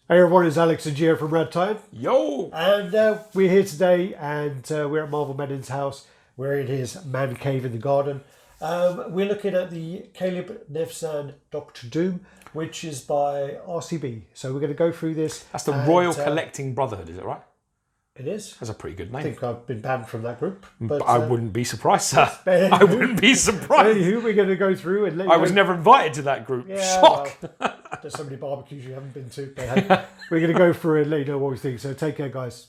Hey everyone, it's Alex and Gio from Radd. Yo! And we're here today and we're at Marvel Menin's house. We're in his man cave in the garden. We're looking at the Caleb Nevzan Doctor Doom, which is by RCB. So we're going to go through this. That's the Royal Collecting Brotherhood, is it right? It is. That's a pretty good name. I think I've been banned from that group. But I wouldn't be surprised, sir. I wouldn't be surprised. Anywho, we're going to go through and let you I was never invited to that group. Yeah, Shock! Well, there's so many barbecues you haven't been to. But hey, we're going to go through and let you know what we think. So take care, guys.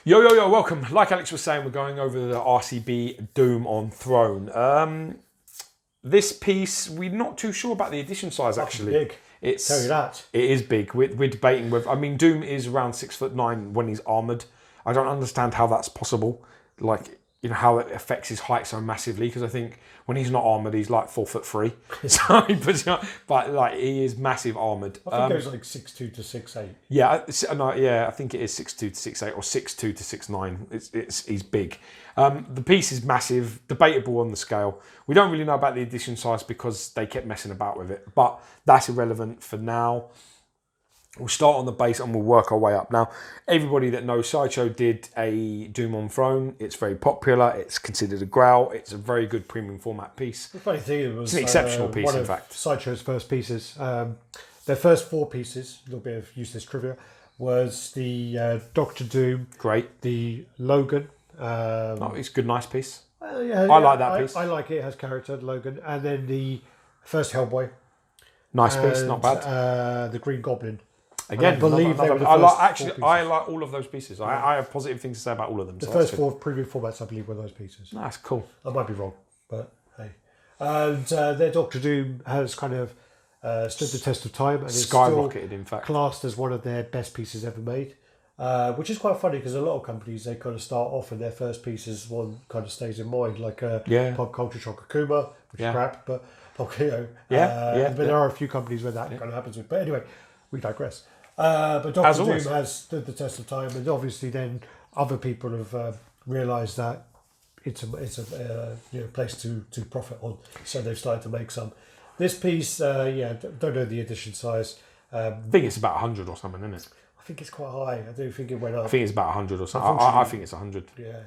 Yo, welcome. Like Alex was saying, we're going over the RCB Doom on Throne. This piece, we're not too sure about the edition size, actually. Big. It's, tell you that. It is big. We're debating with... I mean, Doom is around 6'9" when he's armoured. I don't understand how that's possible. Like, you know, how it affects his height so massively, because I think when he's not armoured, he's like 4'3". So he puts, but like he is massive armoured. I think it goes like 6'2" to 6'8". Yeah, I think it is 6'2" to 6'8" or 6'2" to 6'9". He's big. The piece is massive, debatable on the scale. We don't really know about the edition size because they kept messing about with it, but that's irrelevant for now. We'll start on the base and we'll work our way up. Now, everybody that knows Sideshow did a Doom on Throne. It's very popular. It's considered a growl. It's a very good premium format piece. The funny thing, it was it's an exceptional piece, one in of fact. Sideshow's first pieces. Their first 4 pieces, a little bit of useless trivia, was the Doctor Doom. Great. The Logan. It's a good, nice piece. Yeah, I like that piece. I like it. It has character, Logan. And then the first Hellboy. Nice piece, not bad. The Green Goblin. Again, I believe they were the I first like, actually, 4 pieces. I like all of those pieces. I have positive things to say about all of them. The so first 4 premium formats, I believe, were those pieces. That's cool. I might be wrong, but hey. And their Doctor Doom has kind of stood the test of time and is Skyrocketed, still in fact. classed as one of their best pieces ever made. Which is quite funny because a lot of companies, they kind of start off and their first pieces, one kind of stays in mind, like Pop Culture Shock Akuma, which is crap, but but there are a few companies where that kind of happens with. But anyway, we digress. But Doctor Doom has stood the test of time, and obviously then other people have realised that it's a place to profit on, so they've started to make some. This piece, don't know the edition size. I think it's about 100 or something, isn't it? I think it's quite high. I do think it went up. I think it's about 100 or something. I think it's 100. Yeah.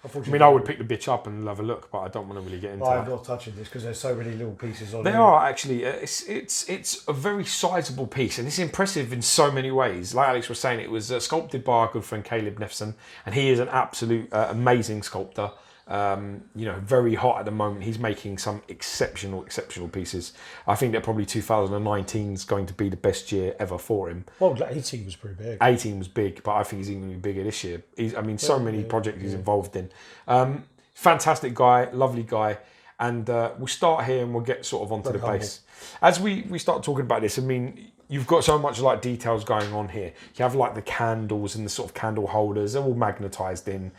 I mean, I would pick the bitch up and have a look, but I don't want to really get into that. I'm not touching this because there's so many little pieces on it. They are actually. It's a very sizable piece, and it's impressive in so many ways. Like Alex was saying, it was sculpted by our good friend Caleb Nevzan, and he is an absolute amazing sculptor. Very hot at the moment. He's making some exceptional pieces. I think that probably 2019 is going to be the best year ever for him. Well, 18 was pretty big. 18 was big, but I think he's even going to be bigger this year. So many projects he's involved in. Fantastic guy, lovely guy. And we'll start here and we'll get sort of onto the base. As we start talking about this, I mean, you've got so much like details going on here. You have like the candles and the sort of candle holders. They're all magnetized in.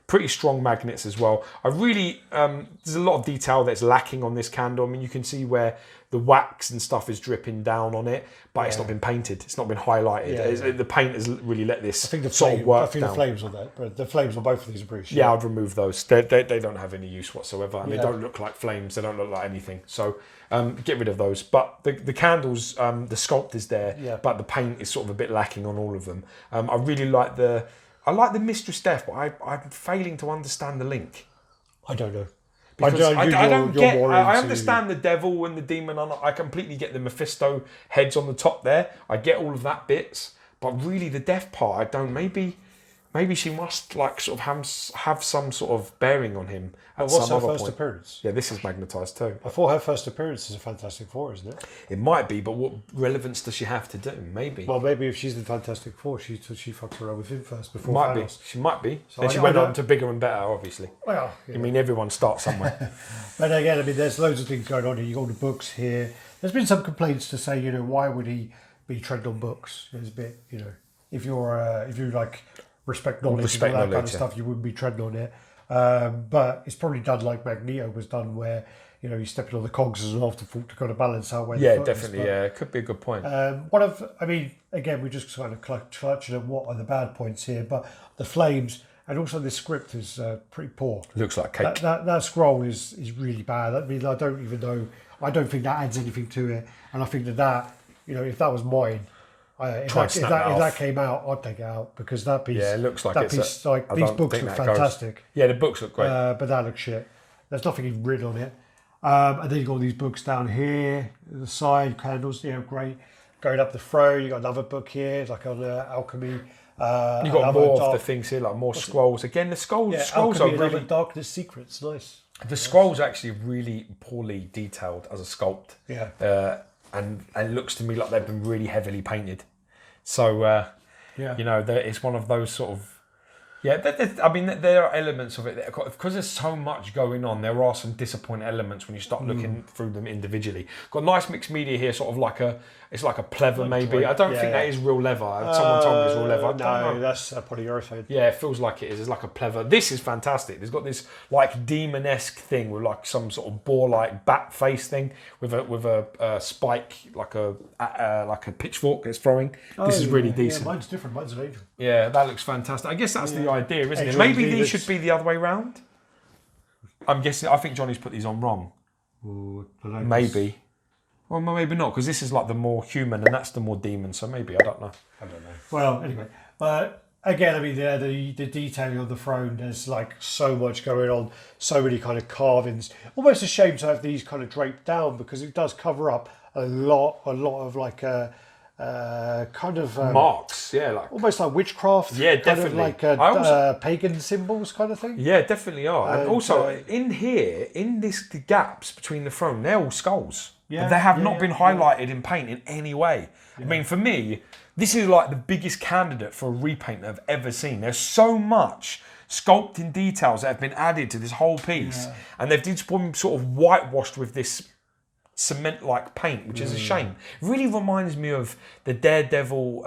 Pretty strong magnets as well. There's a lot of detail that's lacking on this candle. I mean, you can see where the wax and stuff is dripping down on it, but it's not been painted. It's not been highlighted. The paint has really let this sort of work down. The flames on that, but the flames on both of these are pretty shit. Yeah, I'd remove those. They don't have any use whatsoever, and they don't look like flames. They don't look like anything. So get rid of those. But the candles, the sculpt is there, but the paint is sort of a bit lacking on all of them. I really like the Mistress Death, but I'm failing to understand the link. I don't know. I understand the devil and the demon. I completely get the Mephisto heads on the top there. I get all of that bits, but really the death part, I don't. Maybe she must like sort of have some sort of bearing on him at what's some her other first point. appearance? Yeah, this is magnetised too. I thought her first appearance is a Fantastic Four, isn't it? It might be, but what relevance does she have to do? Maybe. Well, maybe if she's the Fantastic Four, she fucks around with him first before might Thanos. be. She might be. So then she went on to bigger and better, obviously. Well, I mean, everyone starts somewhere. But again, I mean, there's loads of things going on here. You got the books here. There's been some complaints to say, why would he be treading on books? There's a bit, if you like respect knowledge and all that kind of stuff, you wouldn't be treading on it. But it's probably done like Magneto was done, where he's stepping on the cogs as an afterthought to kind of balance out where the foot definitely. is. Yeah, it could be a good point. Again, we're just kind of clutching at what are the bad points here, but the flames And also the script is pretty poor. Looks like cake. That scroll is really bad. I mean, I don't even know. I don't think that adds anything to it. And I think that if that was mine, if that came out, I'd take it out because that piece. Yeah, it looks like these books look fantastic. Yeah, the books look great. But that looks shit. There's nothing even written on it. And then you've got these books down here, the side candles. Great. Going up the throne, you got another book here, like on alchemy. You got more of the things here, like more scrolls. Again, the scrolls are really darkness secrets. Nice. The scrolls are actually really poorly detailed as a sculpt. Yeah. And it looks to me like they've been really heavily painted. So it's one of those sort of. Yeah, there are elements of it that because there's so much going on. There are some disappointing elements when you start looking through them individually. Got nice mixed media here, sort of it's like a pleather maybe. I don't think that is real leather. Someone told me it's real leather. I don't know. That's polyurethane. Yeah, it feels like it is. It's like a pleather. This is fantastic. There's got this like demon-esque thing with like some sort of boar-like bat face thing with a spike like a pitchfork it's throwing. This is really decent. Yeah, mine's different. Mine's an angel. Yeah, that looks fantastic. I guess that's the idea, isn't it? Maybe these should be the other way round. I think Johnny's put these on wrong. Ooh, maybe. Well, maybe not, because this is like the more human and that's the more demon, so maybe, I don't know. Well, anyway. But again, I mean, the detailing on the throne, there's like so much going on, so many kind of carvings. Almost a shame to have these kind of draped down because it does cover up a lot of like kind of marks, like almost like witchcraft, definitely, kind of like pagan symbols kind of thing. Yeah, definitely are. And also in the gaps between the throne, they're all skulls. Yeah, they have not been highlighted in paint in any way. Yeah. I mean, for me, this is like the biggest candidate for a repaint I've ever seen. There's so much sculpting details that have been added to this whole piece, and they've just been sort of whitewashed with this cement-like paint, which is a shame. It really reminds me of the Daredevil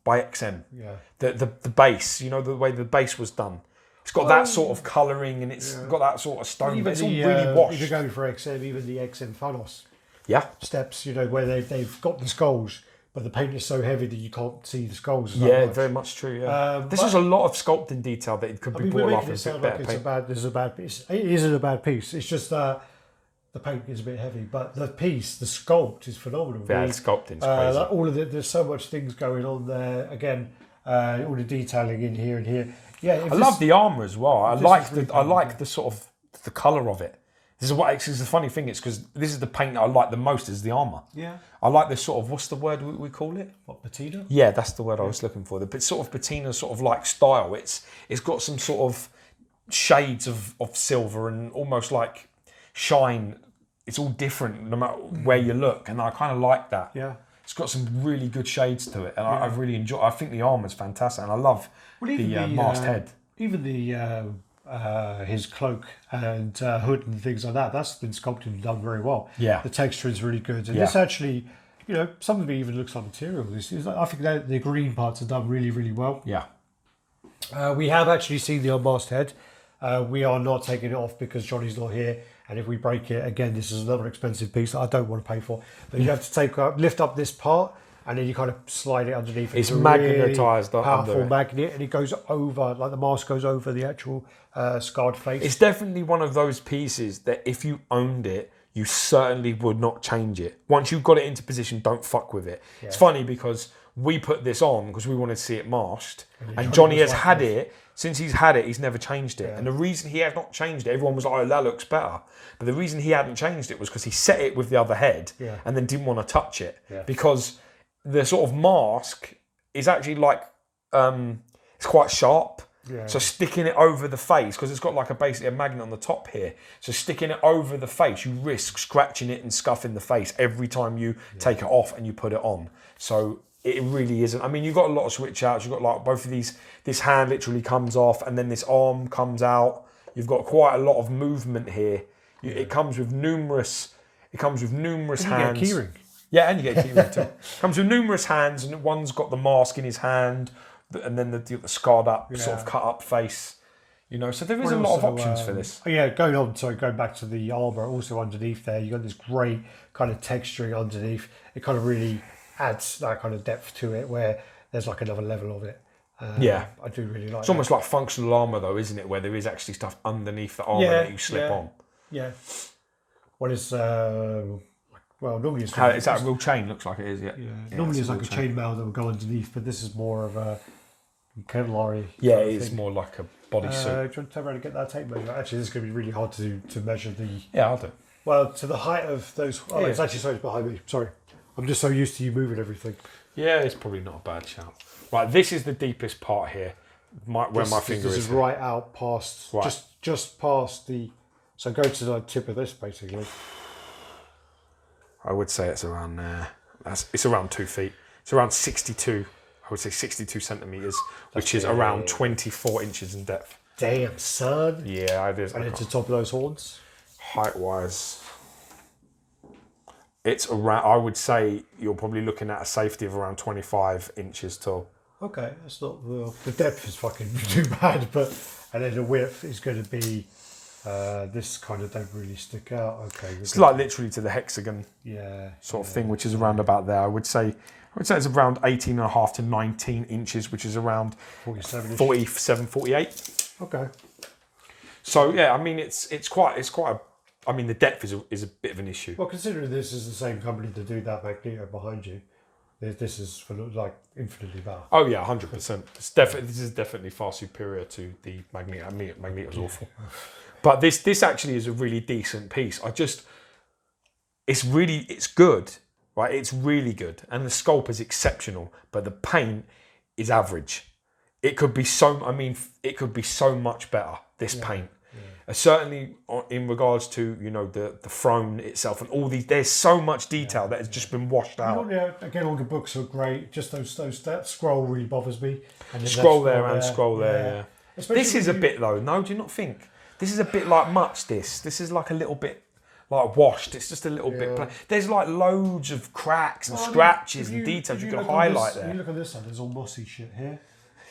by XM. Yeah. The base, the way the base was done. It's got that sort of colouring and it's got that sort of stone. Even it's all really washed. If you're going for XM, even the XM Thanos steps, where they've got the skulls, but the paint is so heavy that you can't see the skulls. Very much true. Yeah, this is a lot of sculpting detail that it could be brought off as a bit better paint. This is a bad piece. It isn't a bad piece. It's just the paint is a bit heavy, but the sculpt is phenomenal. Yeah, the sculpting's crazy. There's so much things going on there. Again, all the detailing in here and here. Yeah, I love the armor as well. I like the sort of the color of it. This is the funny thing. It's because this is the paint that I like the most is the armor. Yeah, I like this sort of what's the word we call it? What, patina? Yeah, that's the word I was looking for. The sort of patina sort of like style. It's got some sort of shades of silver and almost like shine. It's all different no matter where you look, and I kind of like that. Yeah, it's got some really good shades to it, and I really enjoy. I think the armor's fantastic, and I love the masthead. Even the his cloak and hood and things like that. That's been sculpted and done very well. Yeah, the texture is really good, and this actually, some of it even looks like material. I think that the green parts are done really, really well. Yeah, we have actually seen the unmasked head. We are not taking it off because Johnny's not here. And if we break it, again, this is another expensive piece that I don't want to pay for. But you have to lift up this part, and then you kind of slide it underneath. It's magnetised up powerful magnet, and it goes over, like the mask goes over the actual scarred face. It's definitely one of those pieces that if you owned it, you certainly would not change it. Once you've got it into position, don't fuck with it. Yeah. It's funny because we put this on because we wanted to see it masked, and Johnny has had it. Since he's had it, he's never changed it. Yeah. And the reason he has not changed it, everyone was like, oh, that looks better. But the reason he hadn't changed it was because he set it with the other head and then didn't want to touch it. Yeah. Because the sort of mask is actually like, it's quite sharp. Yeah. So sticking it over the face, because it's got like basically a magnet on the top here. So sticking it over the face, you risk scratching it and scuffing the face every time you take it off and you put it on. So it really isn't. I mean, you've got a lot of switch outs. You've got like both of these. This hand literally comes off, and then this arm comes out. You've got quite a lot of movement here. It comes with numerous. It comes with numerous hands. You get a keyring. Yeah, and you get a keyring too. Comes with numerous hands, and one's got the mask in his hand, and then the scarred up, sort of cut up face. So there is a lot of options for this. Going back to the armor, also underneath there, you got this great kind of texturing underneath. It kind of really adds that kind of depth to it, where there's like another level of it. I do really like. It's almost like functional armor, though, isn't it? Where there is actually stuff underneath the armor that you slip on. Yeah. Well, it's normally it's is that a real chain? Looks like it is. Yeah. Normally it's like a chainmail that will go underneath, but this is more of a Kevlar-y. Yeah, it is more like a bodysuit. Do you want to turn around and get that tape measure? Actually, this is going to be really hard to measure the. Yeah, I'll do. Well, to the height of those. Oh, it's actually sorry, it's behind me. Sorry, I'm just so used to you moving everything. Yeah, it's probably not a bad shout. Right, this is the deepest part here, where my finger is. This is right out past, just past the. So go to the tip of this, basically. I would say it's around there. It's around 2 feet. It's around 62. I would say 62 centimeters, which is around 24 inches in depth. Damn, son. Yeah, it is. And it's the top of those horns. Height-wise, it's around. I would say you're probably looking at a safety of around 25 inches tall. Okay, that's not the depth is fucking too bad, and then the width is going to be this kind of don't really stick out. Okay, it's like literally to the hexagon, sort of thing, which is around about there. I would say it's around 18.5 to 19 inches, which is around 47, 48. Okay. So yeah, I mean it's quite a. I mean the depth is a bit of an issue. Well, considering this is the same company to do that Magneto behind you. This is for like infinitely better. Oh yeah, 100%. This is definitely far superior to the Magneto. I mean, Magneto's awful, but this actually is a really decent piece. It's good, right? It's really good, and the sculpt is exceptional, but the paint is average. It could be so much better. This paint. Certainly in regards to the throne itself and all these, there's so much detail that has just been washed out. Again, all the books are great. Just that scroll really bothers me. And scroll there and scroll there. Yeah. This is a bit though. No, do you not think this is a bit like much? This is like a little bit like washed. It's just a little bit. There's like loads of cracks and scratches and details you can highlight there. If you look at this side, there's all mossy shit here.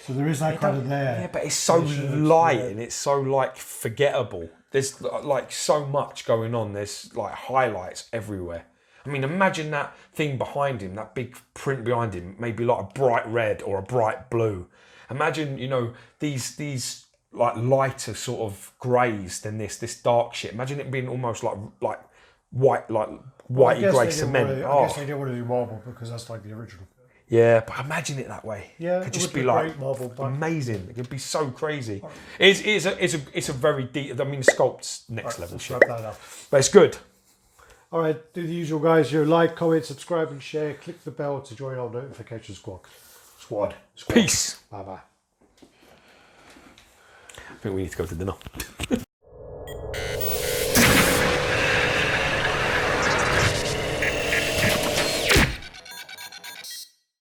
So there is that kind of there. Yeah, but it's so light and it's so like forgettable. There's like so much going on. There's like highlights everywhere. I mean, imagine that thing behind him, that big print behind him, maybe like a bright red or a bright blue. Imagine, these like lighter sort of greys than this dark shit. Imagine it being almost like white, like whitey grey cement. I guess they didn't want to do marble because that's like the original. Yeah, but imagine it that way. Yeah, it could just be like marble, amazing. It could be so crazy. It's a very deep. I mean, the sculpt's next level shit. But it's good. All right, do the usual, guys. Like, comment, subscribe, and share. Click the bell to join our notification squad. Peace. Bye bye. I think we need to go to dinner.